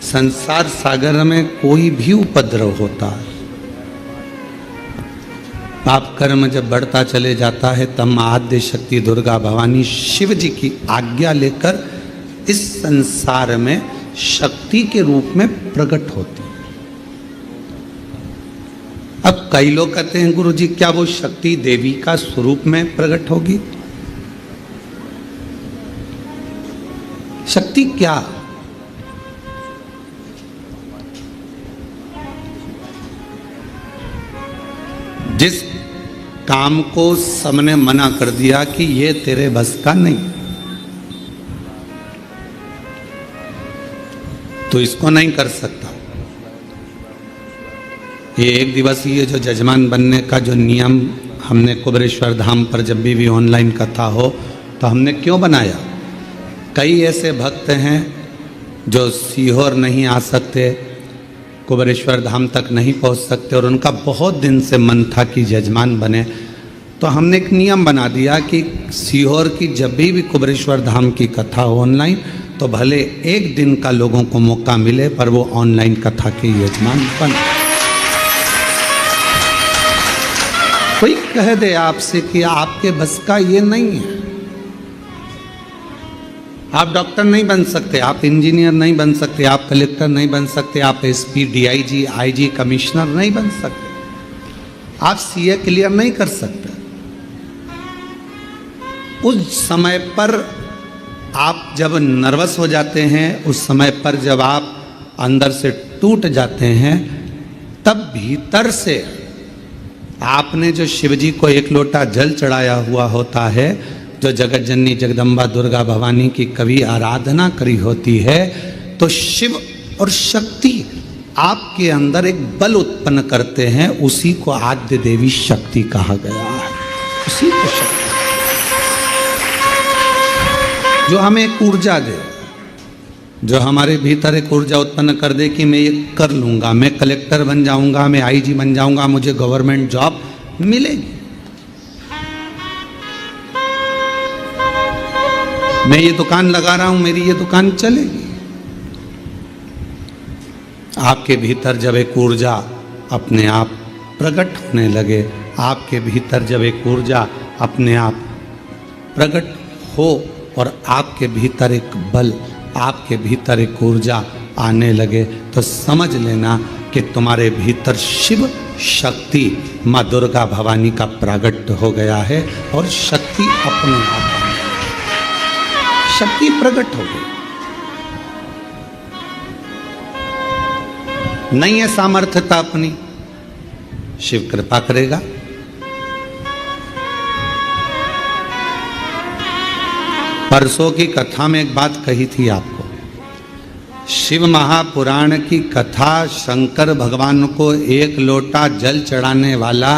संसार सागर में कोई भी उपद्रव होता है, पाप कर्म जब बढ़ता चले जाता है तब आद्य शक्ति दुर्गा भवानी शिव जी की आज्ञा लेकर इस संसार में शक्ति के रूप में प्रकट होती है। अब कई लोग कहते हैं गुरु जी क्या वो शक्ति देवी का स्वरूप में प्रकट होगी? शक्ति क्या? जिस काम को सबने मना कर दिया कि ये तेरे बस का नहीं, तो इसको नहीं कर सकता। ये एक दिवसीय जो जजमान बनने का जो नियम हमने कुबेरेश्वर धाम पर जब भी ऑनलाइन कथा हो तो हमने क्यों बनाया? कई ऐसे भक्त हैं जो सीहोर नहीं आ सकते, कुबेरेश्वर धाम तक नहीं पहुंच सकते और उनका बहुत दिन से मन था कि जजमान बने। तो हमने एक नियम बना दिया कि सीहोर की जब भी कुबेरेश्वर धाम की कथा हो ऑनलाइन तो भले एक दिन का लोगों को मौका मिले पर वो ऑनलाइन कथा के यजमान बने। कोई कह दे आपसे कि आपके बस का ये नहीं है, आप डॉक्टर नहीं बन सकते, आप इंजीनियर नहीं बन सकते, आप कलेक्टर नहीं बन सकते, आप एसपी, डीआईजी, आईजी, कमिश्नर नहीं बन सकते, आप सीए क्लियर नहीं कर सकते। उस समय पर आप जब नर्वस हो जाते हैं, उस समय पर जब आप अंदर से टूट जाते हैं, तब भीतर से आपने जो शिवजी को एक लोटा जल चढ़ाया हुआ होता है, जो जगत जननी जगदम्बा दुर्गा भवानी की कभी आराधना करी होती है, तो शिव और शक्ति आपके अंदर एक बल उत्पन्न करते हैं। उसी को आद्य देवी शक्ति कहा गया है। उसी को शक्ति जो हमें एक ऊर्जा दे, जो हमारे भीतर एक ऊर्जा उत्पन्न कर दे कि मैं ये कर लूँगा, मैं कलेक्टर बन जाऊँगा, मैं आईजी बन जाऊँगा, मुझे गवर्नमेंट जॉब मिलेगी, मैं ये दुकान लगा रहा हूँ, मेरी ये दुकान चलेगी। आपके भीतर जब एक ऊर्जा अपने आप प्रकट होने लगे, आपके भीतर जब एक ऊर्जा अपने आप प्रकट हो और आपके भीतर एक बल, आपके भीतर एक ऊर्जा आने लगे, तो समझ लेना कि तुम्हारे भीतर शिव शक्ति माँ दुर्गा भवानी का प्रागट्य हो गया है और शक्ति अपने आप शक्ति प्रकट हो गई। नहीं है सामर्थ्यता अपनी, शिव कृपा करेगा। परसों की कथा में एक बात कही थी आपको, शिव महापुराण की कथा, शंकर भगवान को एक लोटा जल चढ़ाने वाला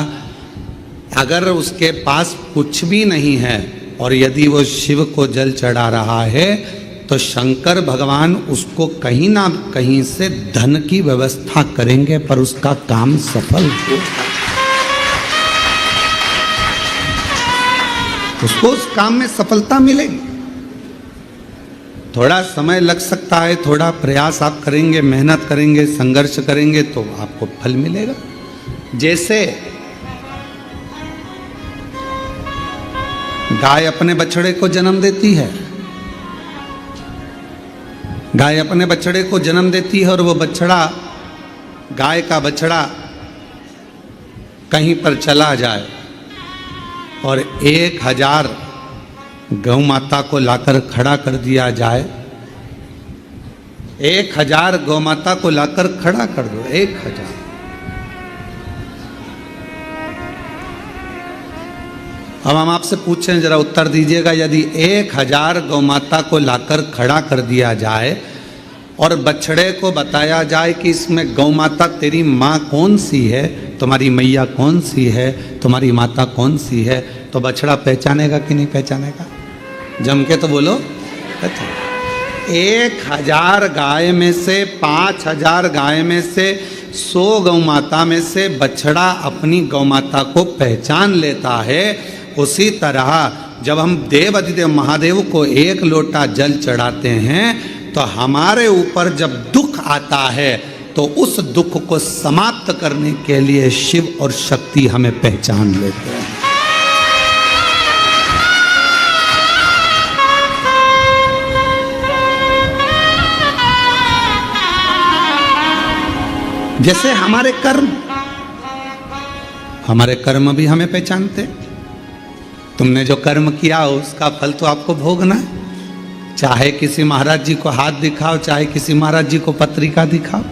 अगर उसके पास कुछ भी नहीं है और यदि वो शिव को जल चढ़ा रहा है तो शंकर भगवान उसको कहीं ना कहीं से धन की व्यवस्था करेंगे पर उसका काम सफल होगा, उसको उस काम में सफलता मिलेगी। थोड़ा समय लग सकता है, थोड़ा प्रयास आप करेंगे, मेहनत करेंगे, संघर्ष करेंगे तो आपको फल मिलेगा। जैसे गाय अपने बछड़े को जन्म देती है, गाय अपने बछड़े को जन्म देती है और वो बछड़ा, गाय का बछड़ा कहीं पर चला जाए और 1000 गौ माता को लाकर खड़ा कर दिया जाए, 1000 गौ माता को लाकर खड़ा कर दो, 1000। अब हम आपसे पूछें, जरा उत्तर दीजिएगा, यदि 1000 गौ माता को लाकर खड़ा कर दिया जाए और बछड़े को बताया जाए कि इसमें गौ माता तेरी माँ कौन सी है, तुम्हारी मैया कौन सी है, तुम्हारी माता कौन सी है, तो बछड़ा पहचानेगा कि नहीं पहचानेगा? जम के तो बोलो। 1000 गाय में से, 5000 गाय में से, 100 गौ माता में से बछड़ा अपनी गौ माता को पहचान लेता है। उसी तरह जब हम देव अधिदेव महादेव को एक लोटा जल चढ़ाते हैं तो हमारे ऊपर जब दुख आता है तो उस दुख को समाप्त करने के लिए शिव और शक्ति हमें पहचान लेते हैं। जैसे हमारे कर्म भी हमें पहचानते। तुमने जो कर्म किया उसका फल तो आपको भोगना है। चाहे किसी महाराज जी को हाथ दिखाओ, चाहे किसी महाराज जी को पत्रिका दिखाओ,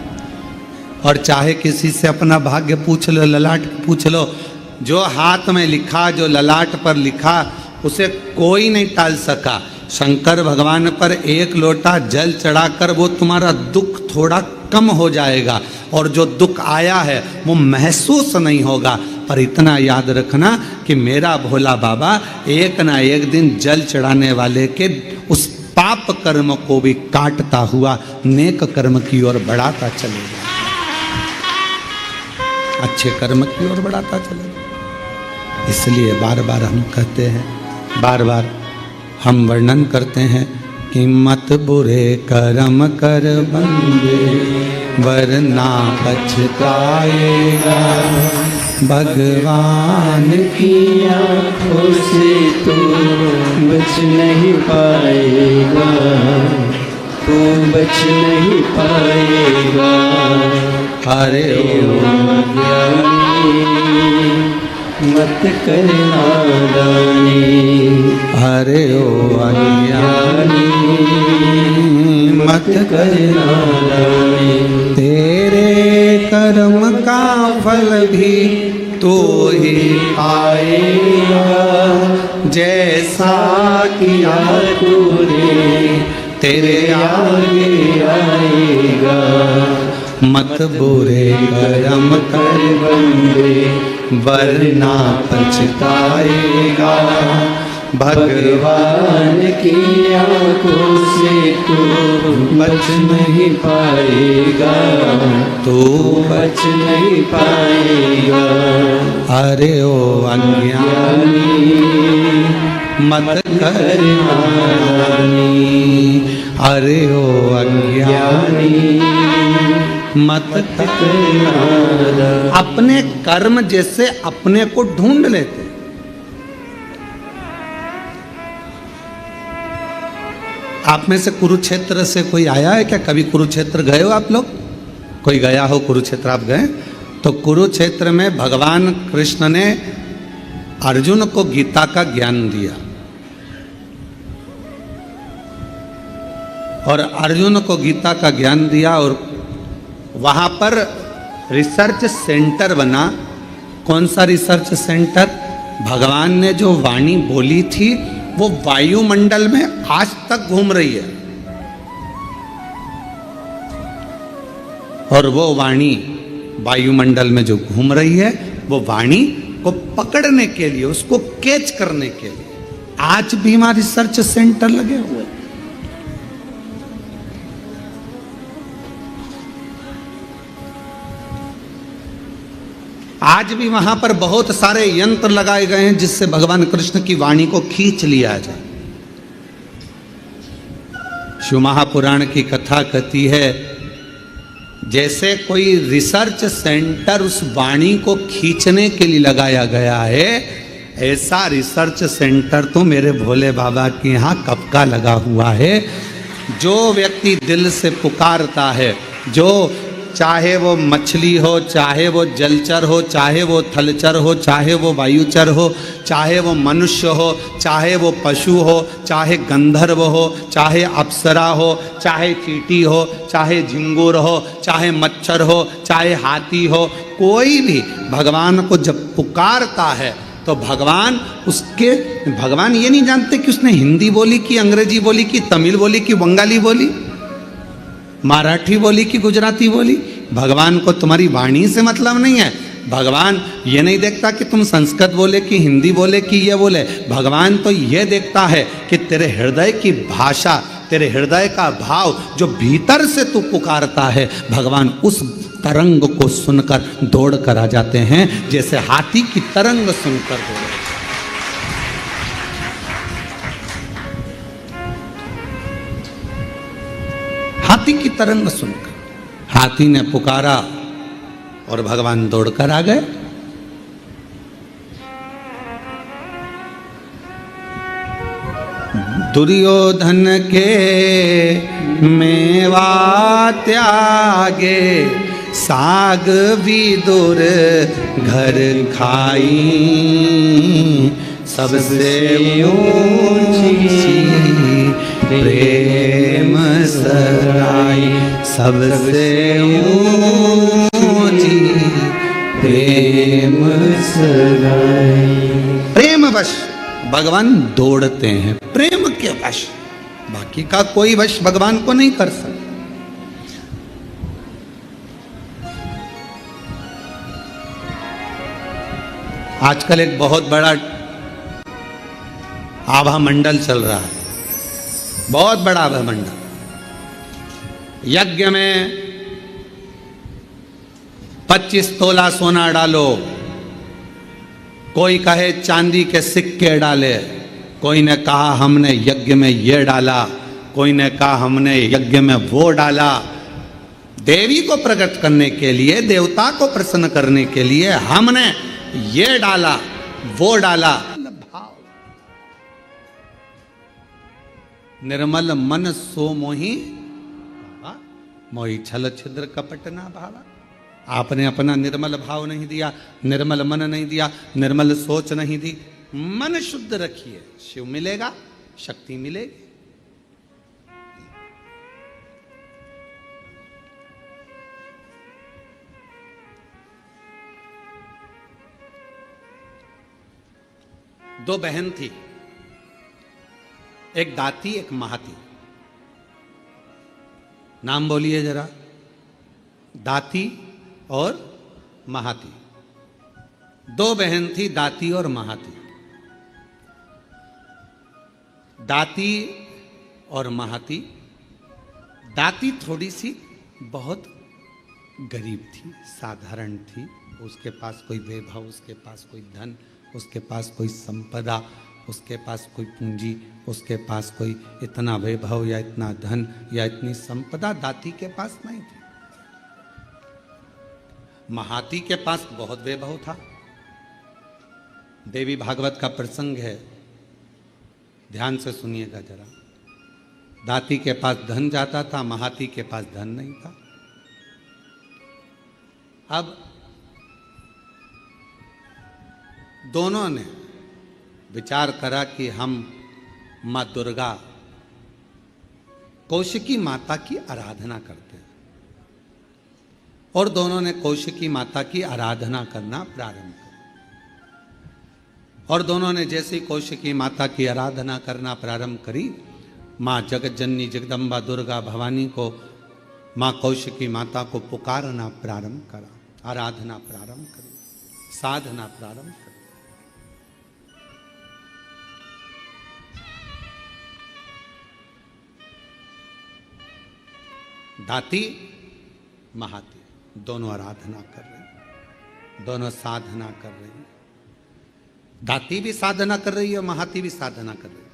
और चाहे किसी से अपना भाग्य पूछ लो, ललाट पूछ लो, जो हाथ में लिखा, जो ललाट पर लिखा, उसे कोई नहीं टाल सका। शंकर भगवान पर एक लोटा जल चढ़ाकर वो तुम्हारा दुख थोड़ा कम हो जाएगा, और जो दुख आया है वो महसूस नहीं होगा। पर इतना याद रखना कि मेरा भोला बाबा एक ना एक दिन जल चढ़ाने वाले के उस पाप कर्म को भी काटता हुआ नेक कर्म की ओर बढ़ाता चलेगा, अच्छे कर्म की ओर बढ़ाता चलेगा। इसलिए बार बार हम कहते हैं, बार बार हम वर्णन करते हैं कि मत बुरे कर्म कर बंदे वरना पछताएगा। भगवान की आँखों से तू बच नहीं पाएगा, तू बच नहीं पाएगा। अरे ज्ञानी मत कर नादानी, अरे ओ अज्ञानी मत कर नादानी। तेरे कर्म का फल भी तो ही पाएगा, जैसा किया तूने तेरे आगे आएगा। मत बुरे कर्म कर बंदे वरना पछताएगा। भगवान की आँखों से तू बच नहीं पाएगा, तू बच नहीं पाएगा। अरे ओ अज्ञानी मत कर नादानी, अरे ओ अज्ञानी मत कर नादानी। अपने कर्म जैसे अपने को ढूंढ लेते। आप में से कुरुक्षेत्र से कोई आया है क्या? कभी कुरुक्षेत्र गए हो आप लोग? कोई गया हो कुरुक्षेत्र? आप गए? तो कुरुक्षेत्र में भगवान कृष्ण ने अर्जुन को गीता का ज्ञान दिया, और अर्जुन को गीता का ज्ञान दिया, और वहाँ पर रिसर्च सेंटर बना। कौन सा रिसर्च सेंटर? भगवान ने जो वाणी बोली थी वो वायुमंडल में आज तक घूम रही है, और वो वाणी वायुमंडल में जो घूम रही है वो वाणी को पकड़ने के लिए, उसको कैच करने के लिए आज भी वहां रिसर्च सेंटर लगे हुए। आज भी वहां पर बहुत सारे यंत्र लगाए गए हैं जिससे भगवान कृष्ण की वाणी को खींच लिया जाए। शिव महापुराण की कथा कहती है, जैसे कोई रिसर्च सेंटर उस वाणी को खींचने के लिए लगाया गया है, ऐसा रिसर्च सेंटर तो मेरे भोले बाबा के यहाँ कब का लगा हुआ है। जो व्यक्ति दिल से पुकारता है, जो चाहे वो मछली हो, चाहे वो जलचर हो, चाहे वो थलचर हो, चाहे वो वायुचर हो, चाहे वो मनुष्य हो, चाहे वो पशु हो, चाहे गंधर्व हो, चाहे अप्सरा हो, चाहे चींटी हो, चाहे झिंगुर हो, चाहे मच्छर हो, चाहे हाथी हो, कोई भी भगवान को जब पुकारता है तो भगवान ये नहीं जानते कि उसने हिंदी बोली कि अंग्रेजी बोली कि तमिल बोली कि बंगाली बोली, मराठी बोली कि गुजराती बोली। भगवान को तुम्हारी वाणी से मतलब नहीं है। भगवान ये नहीं देखता कि तुम संस्कृत बोले कि हिंदी बोले कि ये बोले। भगवान तो ये देखता है कि तेरे हृदय की भाषा, तेरे हृदय का भाव जो भीतर से तू पुकारता है, भगवान उस तरंग को सुनकर दौड़ कर आ जाते हैं, जैसे हाथी की तरंग सुनकर दौड़े। हाथी की तरंग सुनकर हाथी ने पुकारा और भगवान दौड़कर आ गए। दुर्योधन के मेवा त्यागे, साग विदुर घर खाई, सबसे ऊंची प्रेम सराई, सबसे ऊंची प्रेम सराई। प्रेम वश भगवान दौड़ते हैं, प्रेम के वश, बाकी का कोई वश भगवान को नहीं कर सकता। आजकल एक बहुत बड़ा आभा मंडल चल रहा है, बहुत बड़ा आभा मंडल। यज्ञ में 25 तोला सोना डालो, कोई कहे चांदी के सिक्के डाले, कोई ने कहा हमने यज्ञ में ये डाला, कोई ने कहा हमने यज्ञ में वो डाला। देवी को प्रकट करने के लिए, देवता को प्रसन्न करने के लिए हमने ये डाला वो डाला। भाव निर्मल मन सो मोही, मोही छल छिद्र कपट ना भावा। आपने अपना निर्मल भाव नहीं दिया, निर्मल मन नहीं दिया, निर्मल सोच नहीं दी। मन शुद्ध रखिए, शिव मिलेगा, शक्ति मिलेगी। दो बहन थी, एक दाती एक महाती। नाम बोलिए जरा, दाती और महाती। दो बहन थी, दाती और महाती। दाती और महाती। दाती थोड़ी सी बहुत गरीब थी, साधारण थी। उसके पास कोई वैभव, उसके पास कोई धन, उसके पास कोई संपदा, उसके पास कोई पूंजी, उसके पास कोई इतना वैभव या इतना धन या इतनी संपदा दाती के पास नहीं थी। महाती के पास बहुत वैभव था। देवी भागवत का प्रसंग है, ध्यान से सुनिएगा जरा। दाती के पास धन जाता था, महाती के पास धन नहीं था। अब दोनों ने विचार करा कि हम माँ दुर्गा, कौशिकी माता की आराधना करते हैं, और दोनों ने कौशिकी माता की आराधना करना प्रारंभ किया। और दोनों ने जैसे ही कौशिकी माता की आराधना करना प्रारंभ करी, माँ जगत जननी जगदम्बा दुर्गा भवानी को, माँ कौशिकी माता को पुकारना प्रारंभ करा, आराधना प्रारंभ करी, साधना प्रारंभ करी। दाती महाती दोनों आराधना कर रहे हैं, दोनों साधना कर रहे हैं। दाती भी साधना कर रही है, महाती भी साधना कर रही है।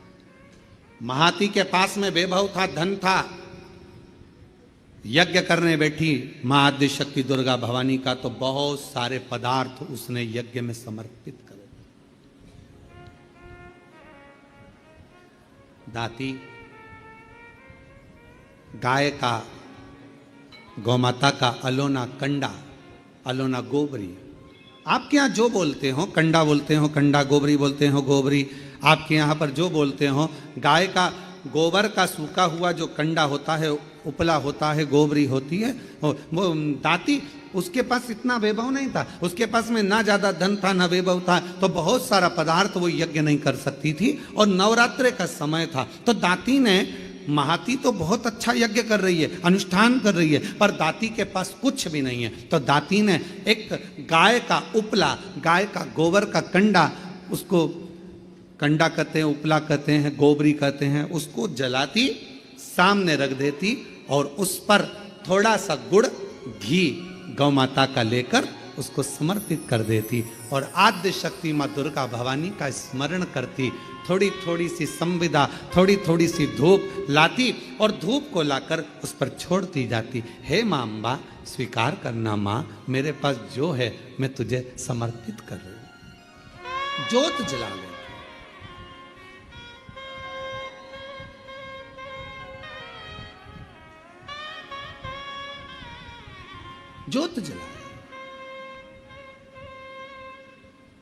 महाती के पास में वैभव था, धन था। यज्ञ करने बैठी मां आद्य शक्ति दुर्गा भवानी का, तो बहुत सारे पदार्थ उसने यज्ञ में समर्पित करे। दाती गाय का, गौमाता का अलोना कंडा, अलोना गोबरी, आपके यहाँ जो बोलते हो, कंडा बोलते हो कंडा, गोबरी बोलते हो गोबरी, आपके यहाँ पर जो बोलते हो, गाय का गोबर का सूखा हुआ जो कंडा होता है, उपला होता है, गोबरी होती है। वो दाती, उसके पास इतना वैभव नहीं था, उसके पास में ना ज़्यादा धन था ना वैभव था, तो बहुत सारा पदार्थ वो यज्ञ नहीं कर सकती थी। और नवरात्रे का समय था, तो दाती ने, महाती तो बहुत अच्छा यज्ञ कर रही है, अनुष्ठान कर रही है, पर दाती के पास कुछ भी नहीं है। तो दाती ने एक गाय का उपला, गाय का गोबर का कंडा, उसको कंडा कहते हैं, उपला कहते हैं, गोबरी कहते हैं, उसको जलाती, सामने रख देती, और उस पर थोड़ा सा गुड़ घी गौ माता का लेकर उसको समर्पित कर देती और आद्य शक्ति माँ दुर्गा भवानी का स्मरण करती। थोड़ी थोड़ी सी संविदा, थोड़ी थोड़ी सी धूप लाती और धूप को लाकर उस पर छोड़ती जाती। हे माँ अम्बा, स्वीकार करना माँ, मेरे पास जो है मैं तुझे समर्पित कर रही हूं। ज्योत जला ले। ज्योत जला,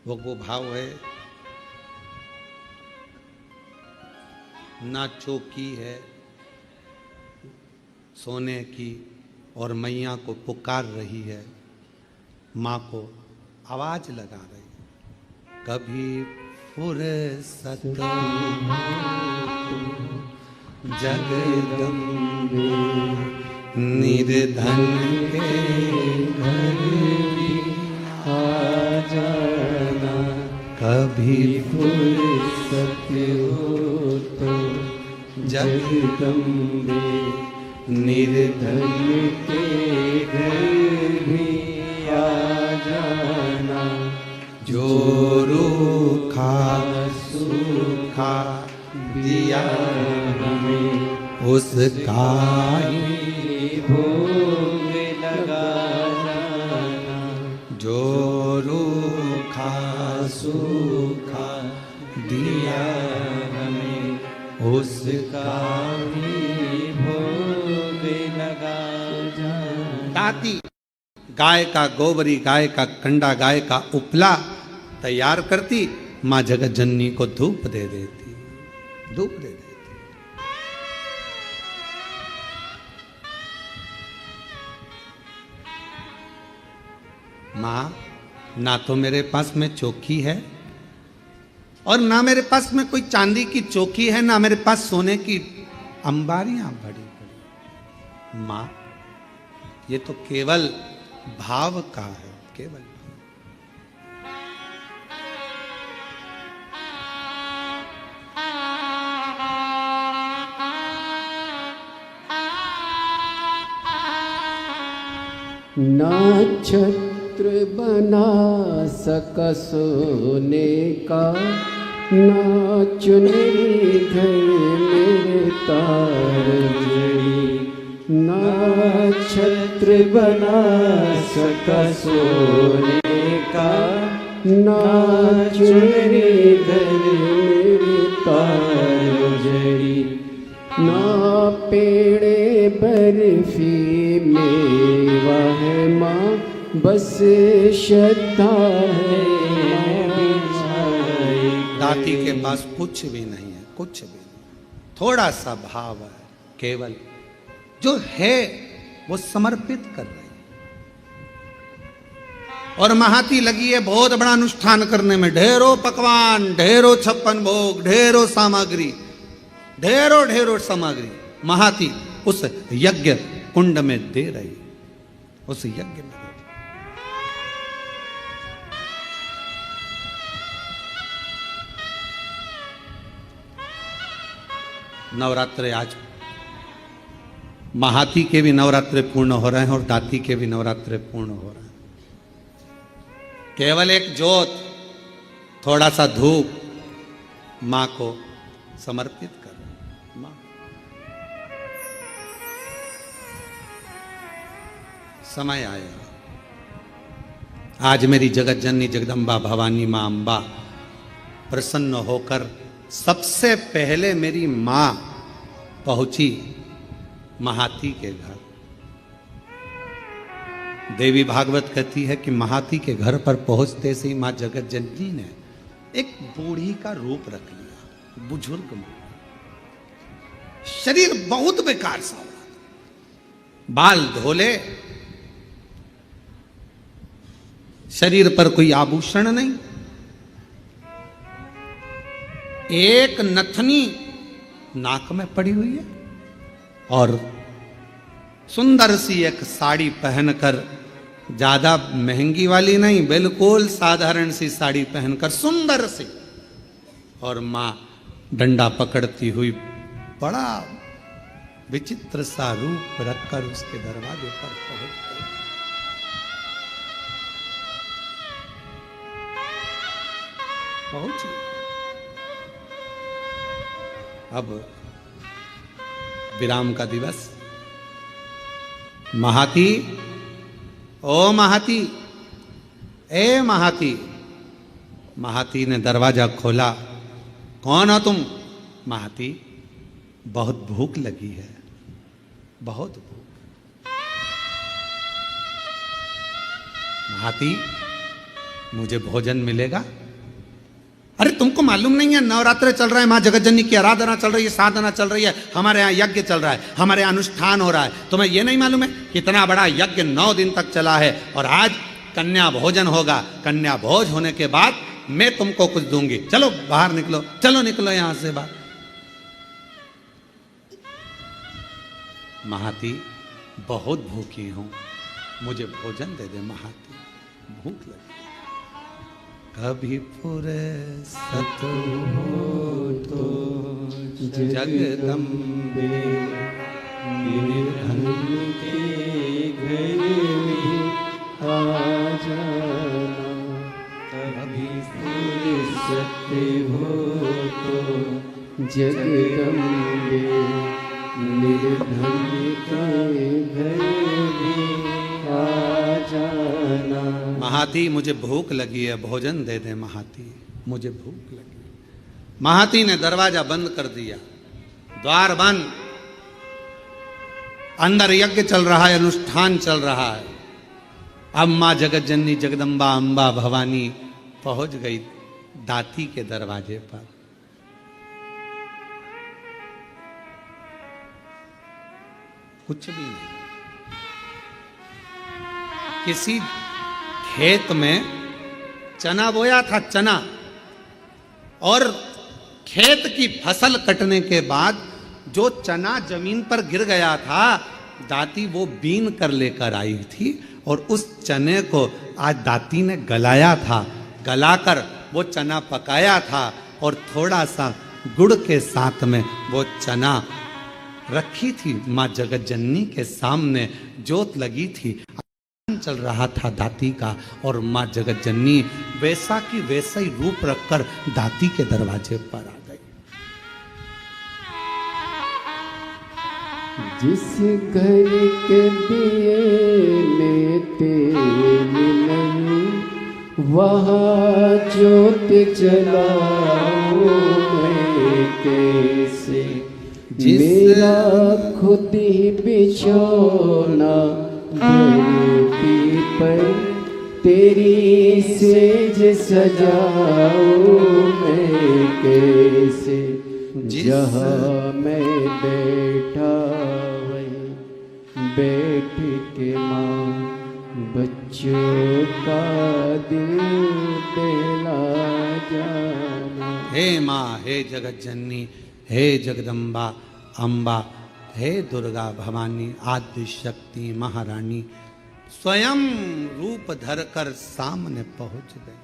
वो भाव है, ना चौकी है सोने की और मैया को पुकार रही है, माँ को आवाज लगा रही है। कभी फुर्सत जगदम्बे निर्धन के घर भी आ जाना, कभी फुर्सत हो तो जगदम्बे निर्धन के घर भी आ जाना। जो रूखा सूखा दिया हमें उसका ही भोग लगा जाना। जो रूखा सूखा दिया हमें उसका ही भोग लगा जाना। दाती गाय का गोबरी, गाय का कंडा, गाय का उपला तैयार करती, माँ जगत जननी को धूप दे देती, धूप दे देती। माँ, ना तो मेरे पास में चौकी है और ना मेरे पास में कोई चांदी की चौकी है, ना मेरे पास सोने की अंबारियां बड़ी बड़ी। माँ, ये तो केवल भाव का है, केवल ना छत्र बना सका सोने का, ना चुनरी घर मेरे तार जड़ी। ना छत्र बना सका सोने का, ना चुनरी घर मेरे तार जड़ी। ना पेड़े बर्फी मेवा है माँ, बस श्रद्धा है। दाती के पास कुछ भी नहीं है, कुछ भी नहीं, थोड़ा सा भाव है, केवल जो है वो समर्पित कर रही है। और महाती लगी है बहुत बड़ा अनुष्ठान करने में, ढेरों पकवान, ढेरों 56 भोग, ढेरों सामग्री, ढेरों ढेरों सामग्री महाती उस यज्ञ कुंड में दे रही, उस यज्ञ में दे रही। नवरात्र आज महाती के भी नवरात्र पूर्ण हो रहे हैं और दाती के भी नवरात्र पूर्ण हो रहे हैं। केवल एक ज्योत, थोड़ा सा धूप मां को समर्पित कर मां। समय आया, आज मेरी जगत जननी जगदम्बा भवानी मां अम्बा प्रसन्न होकर सबसे पहले मेरी मां पहुंची महाती के घर। देवी भागवत कहती है कि महाती के घर पर पहुंचते से ही मां जगत जननी ने एक बूढ़ी का रूप रख लिया, बुजुर्ग मां, शरीर बहुत बेकार सा हो रहा, बाल धोले, शरीर पर कोई आभूषण नहीं, एक नथनी नाक में पड़ी हुई है और सुंदर सी एक साड़ी पहनकर, ज्यादा महंगी वाली नहीं, बिल्कुल साधारण सी साड़ी पहनकर सुंदर सी, और मां डंडा पकड़ती हुई बड़ा विचित्र सा रूप रखकर उसके दरवाजे पर पहुंच गई। पहुंची। अब विराम का दिवस। महाती, ओ महाती, ए महाती। महाती ने दरवाजा खोला। कौन हो तुम? महाती, बहुत भूख लगी है, बहुत भूख। महाती, मुझे भोजन मिलेगा? अरे तुमको मालूम नहीं है, नवरात्र चल रहा है, मां जगतजननी की आराधना चल रही है, साधना चल रही है, हमारे यहाँ यज्ञ चल रहा है, हमारे यहाँ अनुष्ठान हो रहा है। तुम्हें यह नहीं मालूम है कितना बड़ा यज्ञ 9 दिन तक चला है और आज कन्या भोजन होगा। कन्या भोज होने के बाद मैं तुमको कुछ दूंगी। चलो बाहर निकलो, चलो निकलो यहां से बाहर। महाती, बहुत भूखी हूं, मुझे भोजन दे दे महाती, भूख लगी। कभी फुर्सत हो तो जगदम्बे निर्धन के घर में आ जाना। कभी फुर्सत हो तो जगदम्बे निर्धन के घर में आ जाना। महाती, मुझे भूख लगी है, भोजन दे दे महाती, मुझे भूख लगी। महाती ने दरवाजा बंद कर दिया, द्वार बंद। अंदर यज्ञ चल रहा है, अनुष्ठान चल रहा है। अब मां जगतजननी जगदम्बा अंबा भवानी पहुंच गई दाती के दरवाजे पर। कुछ भी नहीं। किसी खेत में चना बोया था, चना, और खेत की फसल कटने के बाद जो चना जमीन पर गिर गया था, दाती वो बीन कर लेकर आई थी और उस चने को आज दाती ने गलाया था। गलाकर वो चना पकाया था और थोड़ा सा गुड़ के साथ में वो चना रखी थी मां जगतजननी के सामने। जोत लगी थी, चल रहा था दाती का, और मां जगतजननी वैसा की वैसा ही रूप रखकर दाती के दरवाजे पर आ गई। जिस घर के दिए में तेल नहीं, वहाँ जोत जलाऊं मैं कैसे। मेरा खुद ही बिछोना धरती पर, तेरी सेज सजाऊं मैं कैसे। जहाँ मैं बैठा वहीं बैठ के माँ बच्चों का दिल दिला जाना। हे माँ, हे जगतजननी, हे जगदम्बा अम्बा, हे दुर्गा भवानी, आदि शक्ति महारानी, स्वयं रूप धरकर सामने पहुंच गए।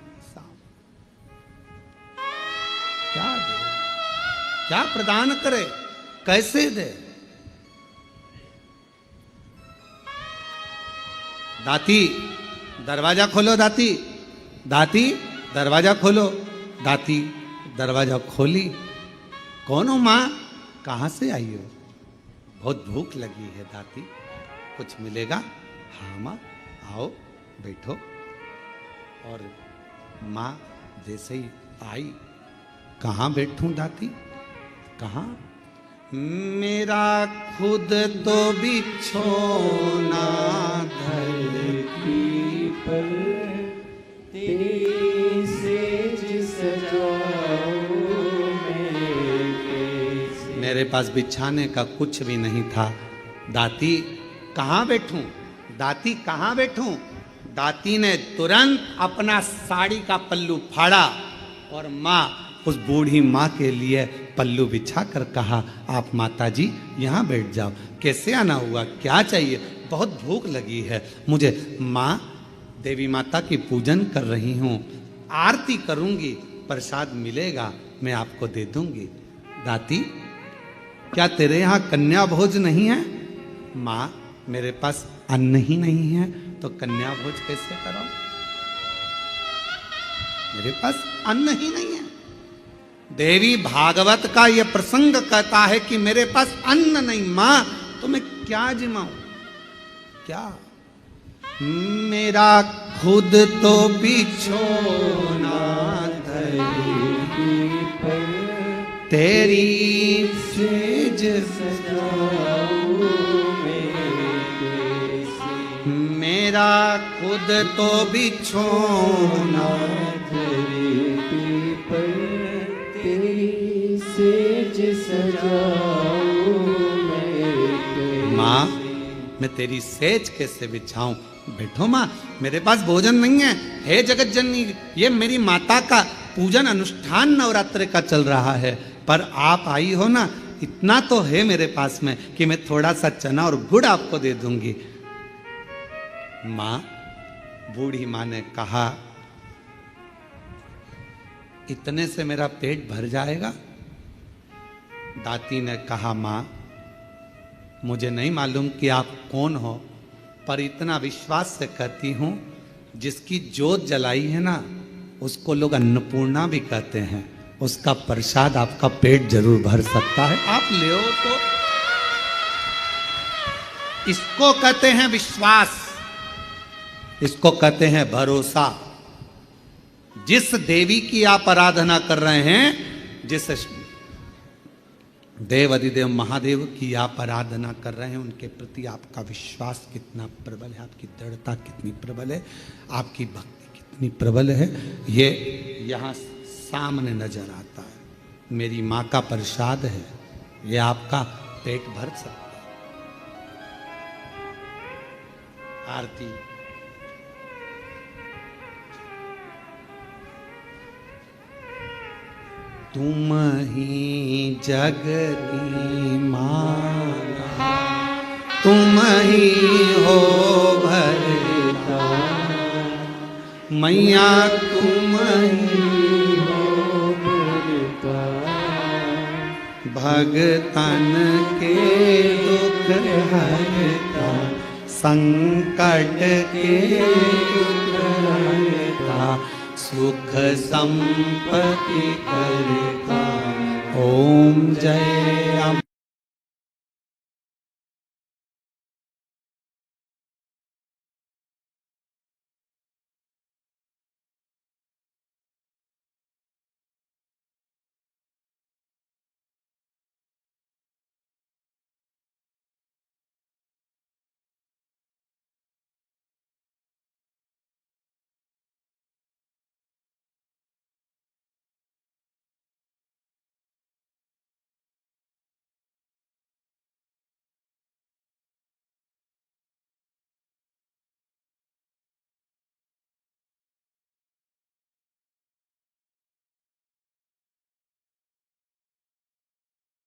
क्या दे, क्या प्रदान करे, कैसे दे? दाती, दरवाजा खोलो दाती, दाती दरवाजा खोलो। दाती दरवाजा खोली। कौन हो माँ, कहाँ से आई हो? बहुत भूख लगी है दाती, कुछ मिलेगा? हाँ माँ, आओ बैठो। और माँ जैसे ही आई, कहाँ बैठूं दाती, कहाँ? मेरा खुद तो बिछोना धरती पर, तेरी सेज सजाऊं मैं कैसे। मेरे पास बिछाने का कुछ भी नहीं था। दाती, कहाँ बैठूं? दाती, कहाँ बैठूं? दाती ने तुरंत अपना साड़ी का पल्लू फाड़ा और माँ, उस बूढ़ी माँ के लिए पल्लू बिछा कर कहा, आप माता जी यहाँ बैठ जाओ। कैसे आना हुआ, क्या चाहिए? बहुत भूख लगी है मुझे। माँ, देवी माता की पूजन कर रही हूँ, आरती करूँगी, प्रसाद मिलेगा मैं आपको दे दूँगी। दाती, क्या तेरे यहाँ कन्या भोज नहीं है? माँ, मेरे पास अन्न ही नहीं है तो कन्या भोज कैसे करो? मेरे पास अन्न ही नहीं है। देवी भागवत का यह प्रसंग कहता है कि मेरे पास अन्न नहीं मां, तो मैं क्या जिमाऊं, क्या? मेरा खुद तो बिछोना धरती पर, तेरी सेज सजाऊं मैं कैसे, मेरा खुद तो बिछोना धरती पर, तेरी सेज सजाऊं मैं कैसे। माँ मैं तेरी सेज कैसे बिछाऊं? बैठो माँ, मेरे पास भोजन नहीं है। हे जगत जननी, ये मेरी माता का पूजन अनुष्ठान नवरात्र का चल रहा है, पर आप आई हो ना, इतना तो है मेरे पास में कि मैं थोड़ा सा चना और गुड़ आपको दे दूंगी। माँ, बूढ़ी माँ ने कहा, इतने से मेरा पेट भर जाएगा? दाती ने कहा, माँ मुझे नहीं मालूम कि आप कौन हो, पर इतना विश्वास से कहती हूं, जिसकी जोत जलाई है ना, उसको लोग अन्नपूर्णा भी कहते हैं। उसका प्रसाद आपका पेट जरूर भर सकता है, आप ले तो। इसको कहते हैं विश्वास, इसको कहते हैं भरोसा। जिस देवी की आप आराधना कर रहे हैं, जिस देव अधिदेव महादेव की आप आराधना कर रहे हैं, उनके प्रति आपका विश्वास कितना प्रबल है, आपकी दृढ़ता कितनी प्रबल है, आपकी भक्ति कितनी प्रबल है, ये यहाँ सामने नजर आता है। मेरी माँ का प्रसाद है, ये आपका पेट भर सकता है। आरती। तुम ही जग की माता, तुम ही हो भरता, मैया तुम ही हो भरता, भगतन के दुख हरता, संकट के दुख हरता, सुख संपत्ति करता। ओम जय अम्बे।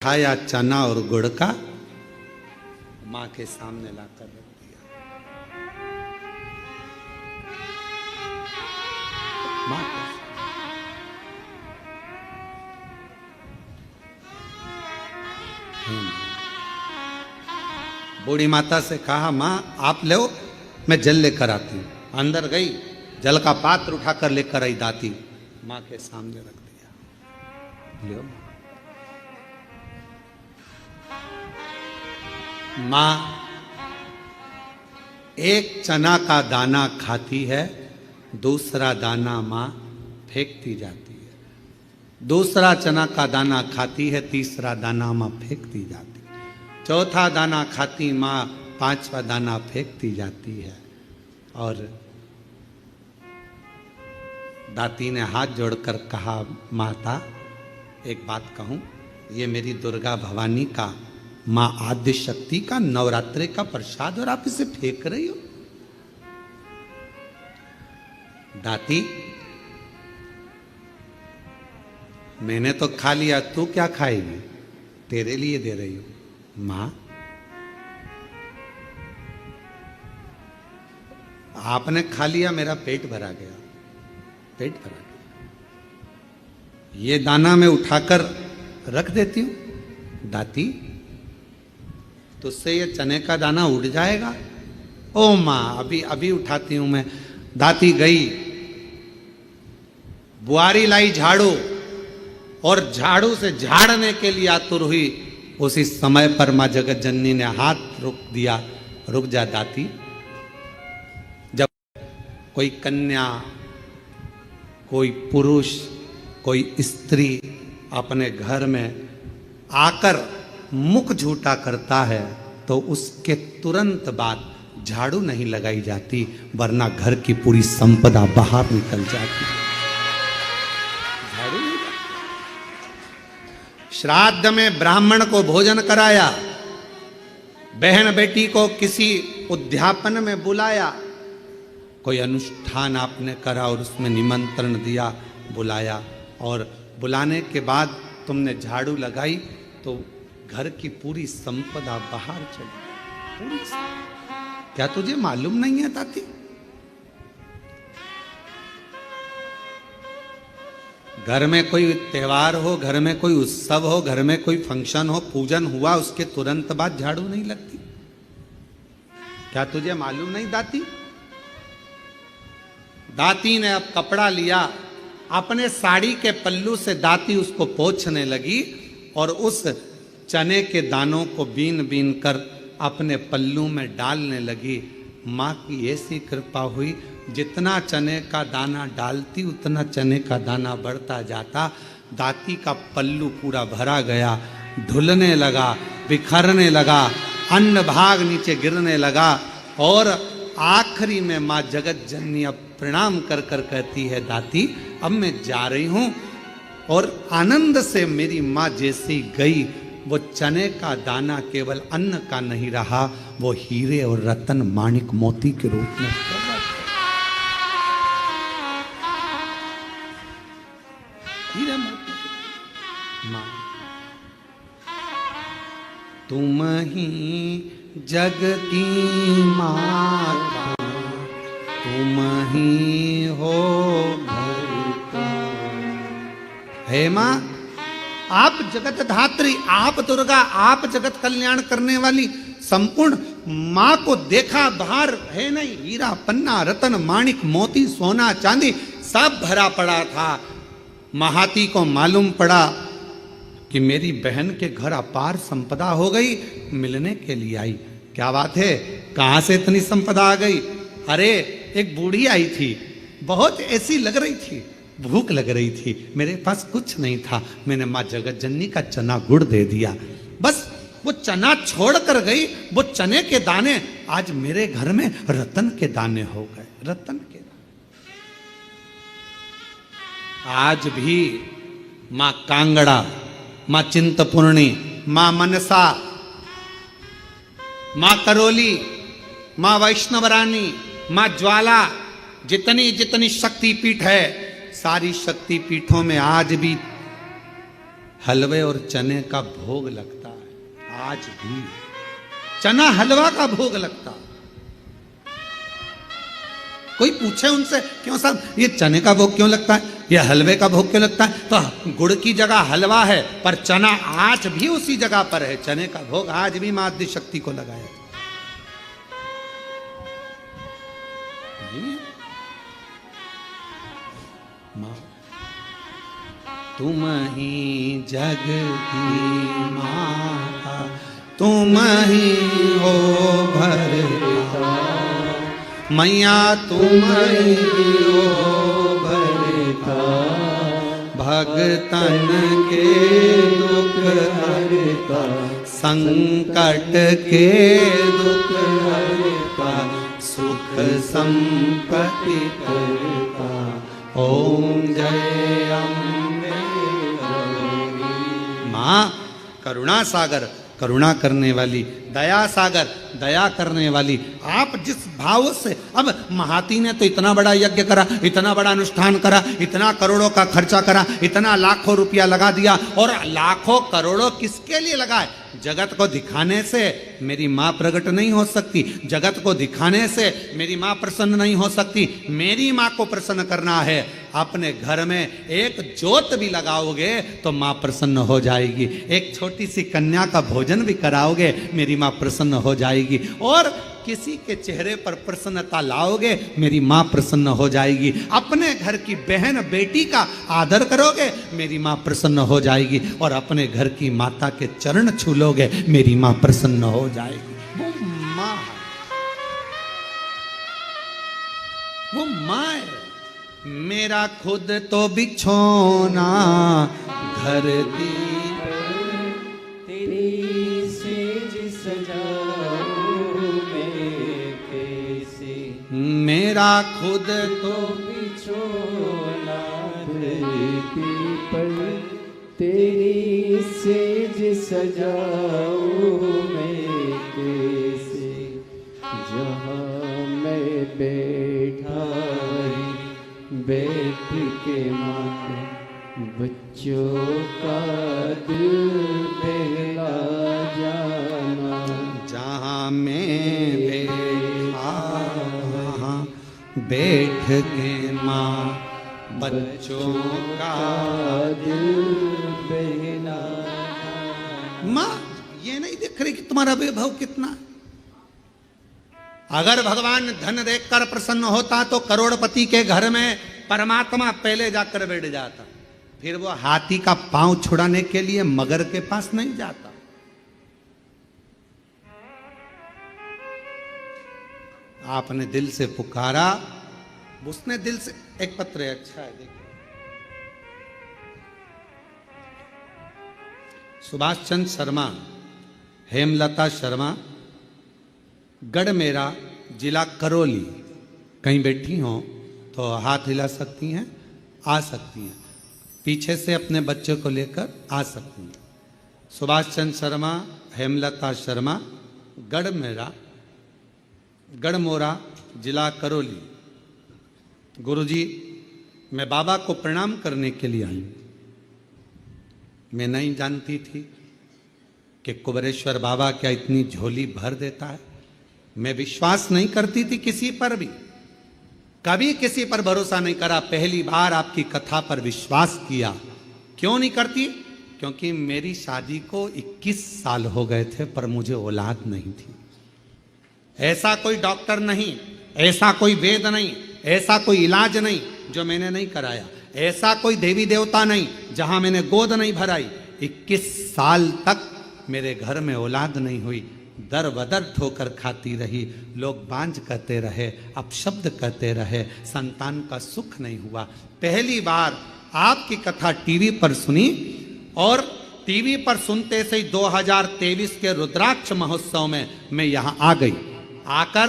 खाया चना और गुड़ का, माँ के सामने लाकर रख दिया। माँ बूढ़ी माता से कहा, माँ आप ले, मैं जल लेकर आती हूँ। अंदर गई, जल का पात्र उठाकर लेकर आई दाती, माँ के सामने रख दिया। लो माँ, एक चना का दाना खाती है, दूसरा दाना माँ फेंकती जाती है। दूसरा चना का दाना खाती है, तीसरा दाना माँ फेंकती जाती है। चौथा दाना खाती माँ, पांचवा दाना फेंकती जाती है। और दाती ने हाथ जोड़कर कहा, माता एक बात कहूँ, ये मेरी दुर्गा भवानी का, माँ आद्य शक्ति का नवरात्रि का प्रसाद, और आप इसे फेंक रही हो। दाती, मैंने तो खा लिया, तू क्या खाएगी? तेरे लिए दे रही हूं। माँ, आपने खा लिया, मेरा पेट भरा गया, पेट भरा गया। ये दाना मैं उठाकर रख देती हूं। दाती, तुझसे ये चने का दाना उड़ जाएगा। ओ माँ, अभी अभी उठाती हूं मैं। दाती गई, बुआरी लाई झाड़ू और झाड़ू से झाड़ने के लिए आतुर हुई, उसी समय पर मां जगत जननी ने हाथ रोक दिया, रुक जा दाती। जब कोई कन्या, कोई पुरुष, कोई स्त्री अपने घर में आकर मुख झूठा करता है तो उसके तुरंत बाद झाड़ू नहीं लगाई जाती, वरना घर की पूरी संपदा बाहर निकल जाती। झाड़ू नहीं। श्राद्ध में ब्राह्मण को भोजन कराया, बहन बेटी को किसी उद्यापन में बुलाया, कोई अनुष्ठान आपने करा और उसमें निमंत्रण दिया, बुलाया, और बुलाने के बाद तुमने झाड़ू लगाई तो घर की पूरी संपदा बाहर चली। पूरी क्या तुझे मालूम नहीं है ताती? घर में कोई त्योहार हो, घर में कोई उत्सव हो, घर में कोई फंक्शन हो, पूजन हुआ, उसके तुरंत बाद झाड़ू नहीं लगती। क्या तुझे मालूम नहीं दाती? दाती ने अब कपड़ा लिया, अपने साड़ी के पल्लू से दाती उसको पोंछने लगी और उस चने के दानों को बीन बीन कर अपने पल्लू में डालने लगी। माँ की ऐसी कृपा हुई, जितना चने का दाना डालती उतना चने का दाना बढ़ता जाता। दाती का पल्लू पूरा भरा गया, ढुलने लगा, बिखरने लगा, अन्न भाग नीचे गिरने लगा, और आखिरी में माँ जगत जननी अब प्रणाम कर कर कहती है, दाती अब मैं जा रही हूँ। और आनंद से मेरी माँ जैसी गई, वो चने का दाना केवल अन्न का नहीं रहा, वो हीरे और रतन माणिक मोती के रूप में हीरे मोती। माँ तुम ही जग की माता, तुम ही हो भरता। हे माँ, आप जगत धात्री, आप दुर्गा, आप जगत कल्याण करने वाली, संपूर्ण माँ को देखा, बाहर है नहीं, हीरा पन्ना रतन माणिक मोती सोना चांदी सब भरा पड़ा था। महाती को मालूम पड़ा कि मेरी बहन के घर अपार संपदा हो गई, मिलने के लिए आई। क्या बात है, कहां से इतनी संपदा आ गई? अरे एक बूढ़ी आई थी, बहुत ऐसी लग रही थी, भूख लग रही थी, मेरे पास कुछ नहीं था, मैंने माँ जगत जननी का चना गुड़ दे दिया। बस वो चना छोड़ कर गई, वो चने के दाने आज मेरे घर में रतन के दाने हो गए, रतन के दाने। आज भी माँ कांगड़ा, माँ चिंतपूर्णी, माँ मनसा, माँ करोली, माँ वैष्णवरानी, माँ ज्वाला, जितनी जितनी शक्तिपीठ है, सारी शक्तिपीठों में आज भी हलवे और चने का भोग लगता है। आज भी चना हलवा का भोग लगता है। कोई पूछे उनसे, क्यों साहब ये चने का भोग क्यों लगता है, ये हलवे का भोग क्यों लगता है? तो गुड़ की जगह हलवा है, पर चना आज भी उसी जगह पर है। चने का भोग आज भी मां आदि शक्ति को लगाया। मां तुम ही जग की माता, तुम ही हो भरता, मैया तुम ही हो भरता, भगतन के दुख हरता, संकट के दुख हरता, सुख संपत्ति करता। ओम जय अम्बे गौरी। माँ करुणा सागर, करुणा करने वाली, दया सागर, दया करने वाली। आप जिस भाव से, अब महाती ने तो इतना बड़ा यज्ञ करा, इतना बड़ा अनुष्ठान करा, इतना करोड़ों का खर्चा करा, इतना लाखों रुपया लगा दिया, और लाखों करोड़ों किसके लिए लगाए? जगत को दिखाने से मेरी माँ प्रकट नहीं हो सकती, जगत को दिखाने से मेरी माँ प्रसन्न नहीं हो सकती। मेरी माँ को प्रसन्न करना है, अपने घर में एक ज्योत भी लगाओगे तो माँ प्रसन्न हो जाएगी। एक छोटी सी कन्या का भोजन भी कराओगे, मेरी माँ प्रसन्न हो जाएगी। और किसी के चेहरे पर प्रसन्नता लाओगे, मेरी माँ प्रसन्न हो जाएगी। अपने घर की बहन बेटी का आदर करोगे, मेरी माँ प्रसन्न हो जाएगी। और अपने घर की माता के चरण छू लोगे, मेरी माँ प्रसन्न हो जाएगी। वो माँ है, वो माँ है। मेरा खुद तो बिछोना घर दी, तेरी सेज सजाऊं मैं कैसे। मेरा खुद तो बिछोना धरती पर, तेरी सेज सजाऊं मैं कैसे। जहाँ मैं बैठा बैठ के माँ बच्चों का दिल बहला जाना। जहाँ मैं बैठा बैठ के माँ बच्चों का दिल बहला। माँ ये नहीं दिख रही कि तुम्हारा वैभव कितना है? अगर भगवान धन देखकर प्रसन्न होता तो करोड़पति के घर में परमात्मा पहले जाकर बैठ जाता। फिर वो हाथी का पांव छुड़ाने के लिए मगर के पास नहीं जाता। आपने दिल से पुकारा, उसने दिल से। एक पत्र है, अच्छा है, देखिए। सुभाष चंद्र शर्मा, हेमलता शर्मा, गढ़मेरा, जिला करौली। कहीं बैठी हो तो हाथ हिला सकती हैं, आ सकती हैं। पीछे से अपने बच्चे को लेकर आ सकती हैं। सुभाष चंद्र शर्मा, हेमलता शर्मा, गढ़मेरा, गढ़मोरा, जिला करौली। गुरुजी, मैं बाबा को प्रणाम करने के लिए आई। मैं नहीं जानती थी कि कुबेरेश्वर बाबा क्या इतनी झोली भर देता है। मैं विश्वास नहीं करती थी किसी पर भी, कभी किसी पर भरोसा नहीं करा। पहली बार आपकी कथा पर विश्वास किया। क्यों नहीं करती? क्योंकि मेरी शादी को 21 साल हो गए थे, पर मुझे औलाद नहीं थी। ऐसा कोई डॉक्टर नहीं, ऐसा कोई वेद नहीं, ऐसा कोई इलाज नहीं जो मैंने नहीं कराया, ऐसा कोई देवी देवता नहीं जहां मैंने गोद नहीं भराई। 21 साल तक मेरे घर में औलाद नहीं हुई। दर बदर ठोकर खाती रही, लोग बांझ कहते रहे, अपशब्द कहते रहे, संतान का सुख नहीं हुआ। पहली बार आपकी कथा टीवी पर सुनी, और टीवी पर सुनते से ही 2023 के रुद्राक्ष महोत्सव में मैं यहाँ आ गई। आकर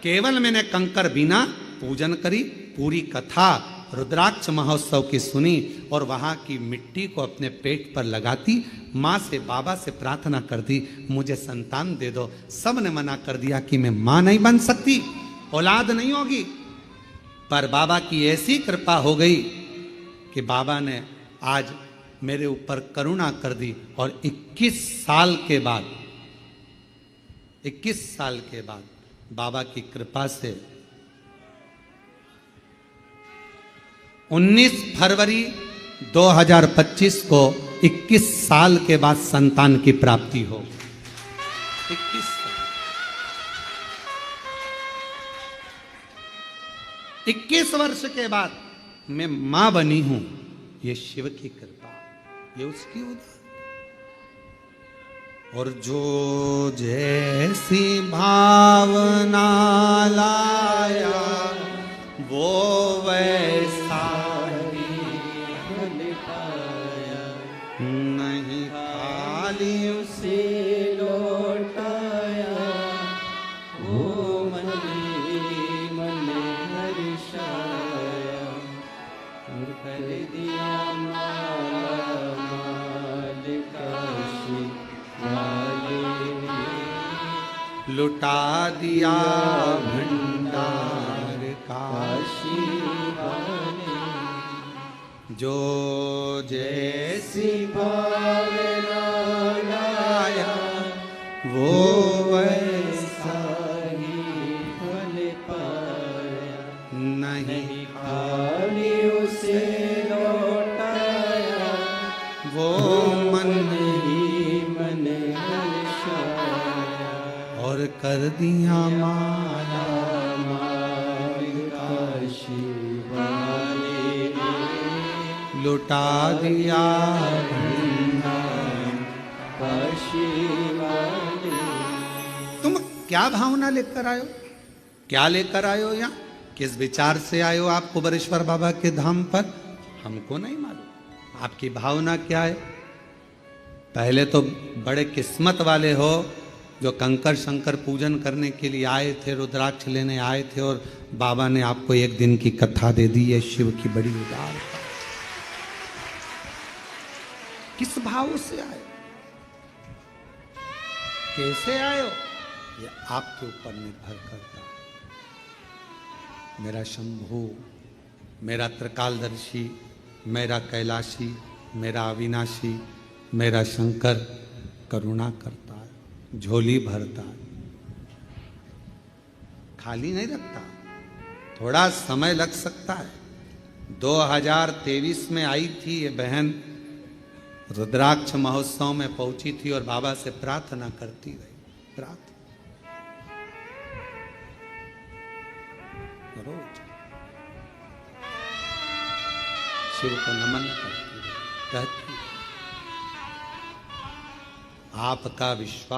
केवल मैंने कंकर बीना पूजन करी, पूरी कथा रुद्राक्ष महोत्सव की सुनी, और वहाँ की मिट्टी को अपने पेट पर लगाती, माँ से बाबा से प्रार्थना कर दी, मुझे संतान दे दो। सब ने मना कर दिया कि मैं माँ नहीं बन सकती, औलाद नहीं होगी। पर बाबा की ऐसी कृपा हो गई कि बाबा ने आज मेरे ऊपर करुणा कर दी, और 21 साल के बाद बाबा की कृपा से 19 फरवरी 2025 को 21 साल के बाद संतान की प्राप्ति हो। 21 वर्ष के बाद मैं मां बनी हूं। ये शिव की कृपा, ये उसकी उदार। और जो जैसी भावना लाया वो वैसा ही फल पाया। नहीं, खाली उसे लौटाया, वो मन मन हर्षाया। और कर दिया माला माल काशी वाले ने। लुटा दिया भंडार काशी वाले। जो जैसी सी भावना लाया, वो वैसा ही फल पाया। नहीं, खाली उसे लौटाया, वो मन ही मन हर्षाया। और कर दिया माँ लुटा दिया। काशी वाले तुम क्या भावना लेकर आयो, क्या लेकर आयो यहाँ, किस विचार से आयो आप कुबेरेश्वर बाबा के धाम पर, हमको नहीं मालूम। आपकी भावना क्या है? पहले तो बड़े किस्मत वाले हो जो कंकर शंकर पूजन करने के लिए आए थे, रुद्राक्ष लेने आए थे, और बाबा ने आपको एक दिन की कथा दे दी है शिव की बड़ी उदारता। किस भाव से आए, कैसे आए हो, ये आपके ऊपर निर्भर करता है। मेरा शंभू, मेरा त्रिकालदर्शी, मेरा कैलाशी, मेरा अविनाशी, मेरा शंकर करुणा करता है, झोली भरता है, खाली नहीं रखता। थोड़ा समय लग सकता है। 2023 में आई थी ये बहन, रुद्राक्ष महोत्सव में पहुंची थी और बाबा से प्रार्थना करती रही, प्रार्थना रोज शिव को नमन करती रही, कहती आपका विश्वास